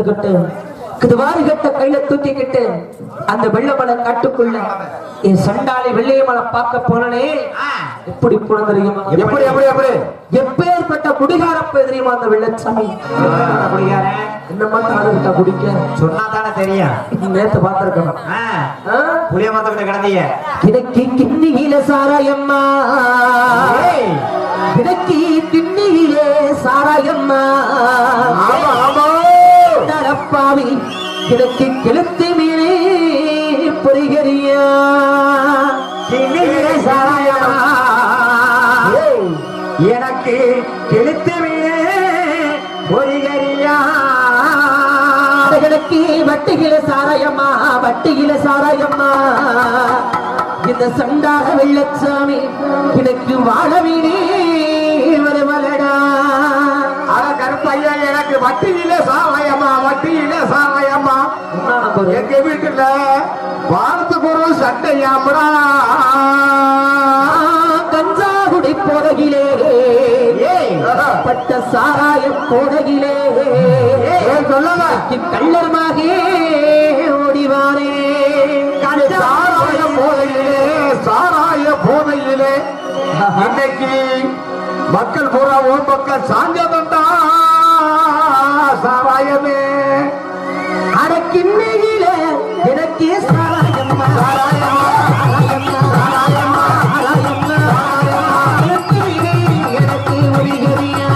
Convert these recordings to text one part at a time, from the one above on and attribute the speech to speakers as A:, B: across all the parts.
A: போட்டுக்கிட்டு குதுவாரி கட்ட கையில தூக்கிக்கிட்டு அந்த வெள்ளமலை காட்டுக்குள்ள என் சண்டாளி வெள்ளையமலை பார்க்க போனே எப்படி புலந்தறியுமா?
B: எப்படி எப்படி எப்படி
A: எப்பேற்பட்ட குடிகாரப்ப தெரியுமா அந்த வெள்ளச்சாமி? என்ன மாத்த குடிக்க
B: சொன்னா தானே தெரியும்.
A: நேத்து பார்த்திருக்கணும்.
B: புளிய மரத்தை கிடந்தீங்க.
A: கிடக்கி கிண்ணியில சாராயம்மா, கிடக்கி திண்ணியிலே சாராயம்மா, தரப்பாவி கிடக்கி கிழத்து மீனே பொறிகரியா
B: கிண்ணியிலே சாராயம்மா, எனக்கு கிழத்து மீனே பொறிகரியா,
A: கிடக்கி வட்டியில சாராயம்மா, வட்டியில சாராயம்மா, இந்த சண்டாக வெள்ளச்சாமி கிடக்கு வாழ மீனே வருவலடா.
B: கருப்பையா எனக்கு வட்டியில சாராயம்மா, வட்டியில சாராயம்மா, எங்க வீட்டுல வாரத்துக்கு ஒரு சட்டையாமடா,
A: கஞ்சா குடி போதையிலே பட்ட சாராய போதையிலே கள்ளர்மாகே ஓடிவாரே,
B: சாராய போதையிலே, சாராய போதையிலே இன்னைக்கு மக்கள் பூரா ஒரு மக்கள் சாஞ்சதண்டா சாராயமே.
A: அடக்கிண்ணையில எனக்கு சாராயம்மா, சாராயம்மா, சாராயம்மா, சாராயம்மா, சாராயம்மா, எனக்கு ஒளிகரியா,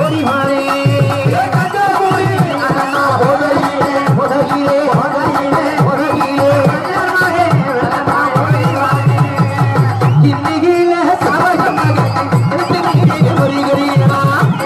A: ஓடி